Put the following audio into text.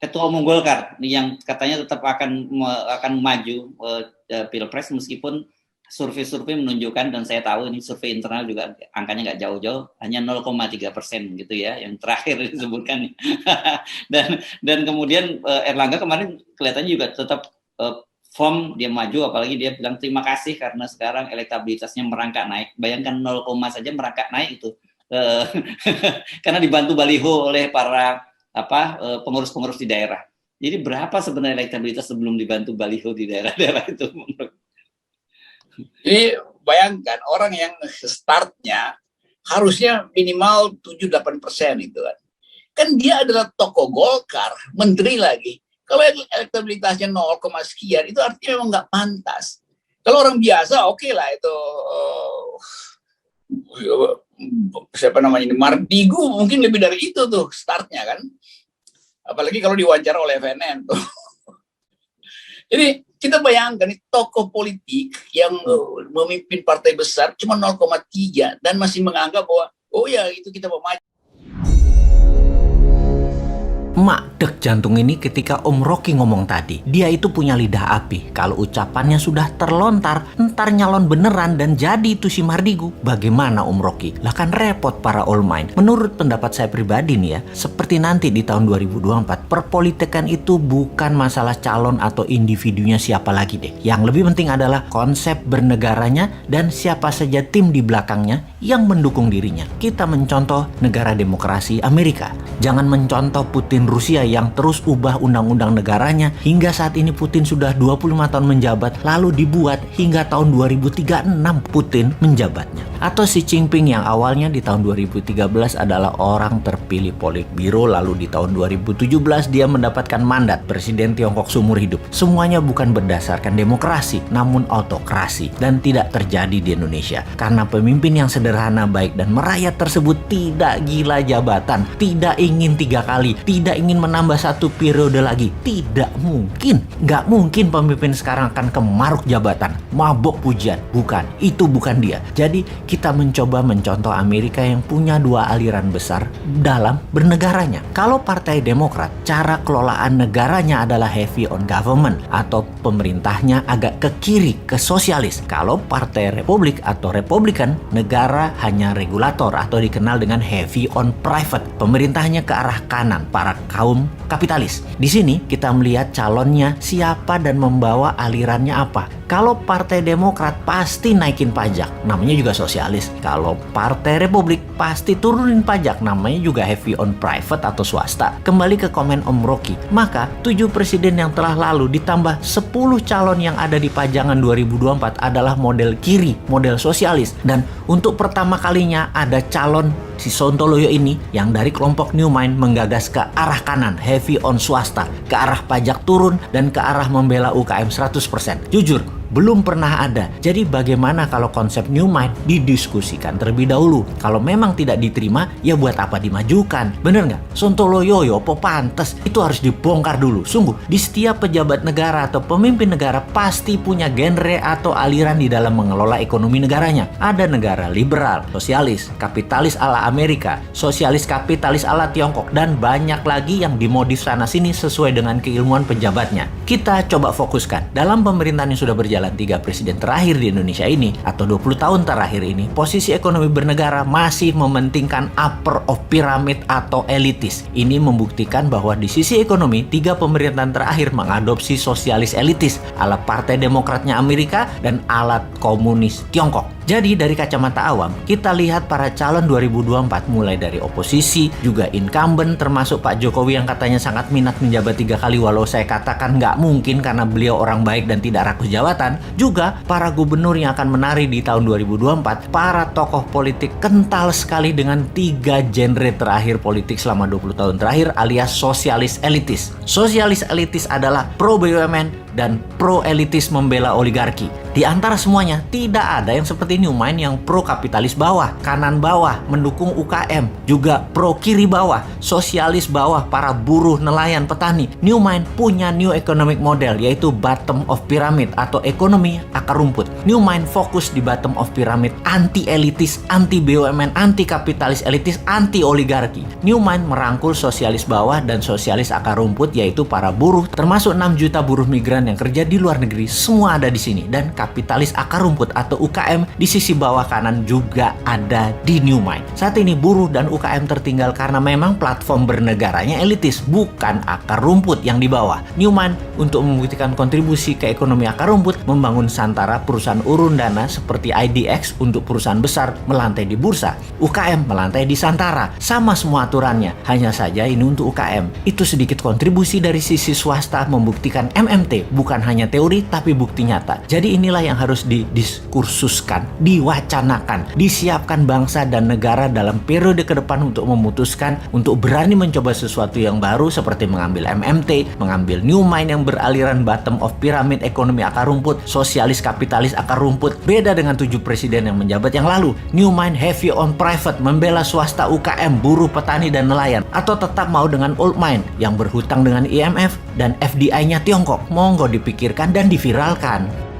Ketua Umum Golkar yang katanya tetap akan maju Pilpres meskipun survei-survei menunjukkan, dan saya tahu ini survei internal juga angkanya nggak jauh-jauh, hanya 0,3% gitu ya yang terakhir disebutkan. dan kemudian Erlangga kemarin kelihatannya juga tetap firm dia maju, apalagi dia bilang terima kasih karena sekarang elektabilitasnya merangkak naik. Bayangkan 0, saja merangkak naik itu karena dibantu baliho oleh para pengurus-pengurus di daerah. Jadi berapa sebenarnya elektabilitas sebelum dibantu baliho di daerah-daerah itu? Jadi bayangkan orang yang startnya harusnya minimal 7-8% itu kan. Kan dia adalah tokoh Golkar, menteri lagi. Kalau elektabilitasnya 0, sekian itu artinya memang nggak pantas. Kalau orang biasa oke lah itu siapa namanya ini Mardigu mungkin lebih dari itu tuh startnya kan. Apalagi kalau diwawancara oleh FNN tuh. Jadi kita bayangkan tokoh politik yang memimpin partai besar cuma 0,3 dan masih menganggap bahwa oh ya itu kita mau maju. Mak dek jantung ini ketika Om Rocky ngomong tadi. Dia itu punya lidah api. Kalau ucapannya sudah terlontar, ntar nyalon beneran dan jadi itu si Mardigu. Bagaimana Om Rocky? Lah kan repot para all mind. Menurut pendapat saya pribadi nih ya, seperti nanti di tahun 2024, perpolitikan itu bukan masalah calon atau individunya siapa lagi deh. Yang lebih penting adalah konsep bernegaranya dan siapa saja tim di belakangnya yang mendukung dirinya. Kita mencontoh negara demokrasi Amerika. Jangan mencontoh Putin Rusia yang terus ubah undang-undang negaranya hingga saat ini Putin sudah 25 tahun menjabat, lalu dibuat hingga tahun 2036 Putin menjabatnya. Atau Xi Jinping yang awalnya di tahun 2013 adalah orang terpilih Politbiro, lalu di tahun 2017 dia mendapatkan mandat Presiden Tiongkok seumur hidup. Semuanya bukan berdasarkan demokrasi, namun autokrasi, dan tidak terjadi di Indonesia. Karena pemimpin yang sederhana, baik, dan merayat tersebut tidak gila jabatan, tidak ingin 3 kali, tidak ingin menambah 1 periode lagi. Tidak mungkin. Nggak mungkin pemimpin sekarang akan kemaruk jabatan, mabok pujian. Bukan, itu bukan dia. Jadi kita mencoba mencontoh Amerika yang punya 2 aliran besar dalam bernegaranya. Kalau Partai Demokrat, cara kelolaan negaranya adalah heavy on government atau pemerintahnya agak ke kiri, ke sosialis. Kalau Partai Republik atau Republikan, negara hanya regulator atau dikenal dengan heavy on private. Pemerintahnya ke arah kanan, para kaum kapitalis. Di sini kita melihat calonnya siapa dan membawa alirannya apa. Kalau Partai Demokrat pasti naikin pajak, namanya juga sosialis. Kalau Partai Republik pasti turunin pajak, namanya juga heavy on private atau swasta. Kembali ke komen Om Rocky, maka 7 presiden yang telah lalu ditambah 10 calon yang ada di pajangan 2024 adalah model kiri, model sosialis. Dan untuk pertama kalinya ada calon si Sontoloyo ini yang dari kelompok New Mind menggagas ke arah kanan, heavy on swasta, ke arah pajak turun dan ke arah membela UKM 100%. Jujur, belum pernah ada. Jadi bagaimana kalau konsep New Mind didiskusikan terlebih dahulu? Kalau memang tidak diterima, ya buat apa dimajukan? Bener nggak? Sontoloyo apa pantes? Itu harus dibongkar dulu. Sungguh, di setiap pejabat negara atau pemimpin negara pasti punya genre atau aliran di dalam mengelola ekonomi negaranya. Ada negara liberal, sosialis, kapitalis ala Amerika, sosialis kapitalis ala Tiongkok, dan banyak lagi yang dimodif sana-sini sesuai dengan keilmuan pejabatnya. Kita coba fokuskan. Dalam pemerintahan yang sudah berjalan 3 presiden terakhir di Indonesia ini atau 20 tahun terakhir ini, posisi ekonomi bernegara masih mementingkan upper of pyramid atau elitis. Ini membuktikan bahwa di sisi ekonomi 3 pemerintahan terakhir mengadopsi sosialis elitis ala Partai Demokratnya Amerika dan ala komunis Tiongkok. Jadi dari kacamata awam, kita lihat para calon 2024 mulai dari oposisi, juga incumbent termasuk Pak Jokowi yang katanya sangat minat menjabat 3 kali walau saya katakan nggak mungkin karena beliau orang baik dan tidak rakus jabatan. Juga para gubernur yang akan menari di tahun 2024, para tokoh politik kental sekali dengan 3 genre terakhir politik selama 20 tahun terakhir alias sosialis elitis. Sosialis elitis adalah pro BUMN dan pro elitis membela oligarki. Di antara semuanya, tidak ada yang seperti New Mind yang pro kapitalis bawah, kanan bawah, mendukung UKM, juga pro kiri bawah, sosialis bawah, para buruh, nelayan, petani. New Mind punya new economic model, yaitu bottom of pyramid atau ekonomi akar rumput. New Mind fokus di bottom of pyramid, anti elitis, anti BUMN, anti kapitalis elitis, anti oligarki. New Mind merangkul sosialis bawah dan sosialis akar rumput, yaitu para buruh, termasuk 6 juta buruh migran yang kerja di luar negeri, semua ada di sini. Dan kapitalis akar rumput atau UKM di sisi bawah kanan juga ada di New Mind. Saat ini buruh dan UKM tertinggal karena memang platform bernegaranya elitis, bukan akar rumput yang di bawah. New Mind untuk membuktikan kontribusi ke ekonomi akar rumput membangun Santara, perusahaan urun dana seperti IDX untuk perusahaan besar melantai di bursa, UKM melantai di Santara, sama semua aturannya, hanya saja ini untuk UKM. Itu sedikit kontribusi dari sisi swasta membuktikan MMT bukan hanya teori tapi bukti nyata. Jadi inilah yang harus didiskursuskan, diwacanakan, disiapkan bangsa dan negara dalam periode ke depan untuk memutuskan, untuk berani mencoba sesuatu yang baru seperti mengambil MMT, mengambil New Mind yang beraliran bottom of pyramid, ekonomi akar rumput, sosialis kapitalis akar rumput. Beda dengan 7 presiden yang menjabat yang lalu. New Mind heavy on private, membela swasta, UKM, buruh, petani, dan nelayan. Atau tetap mau dengan old mind yang berhutang dengan IMF dan FDI-nya Tiongkok. Monggo dipikirkan dan diviralkan.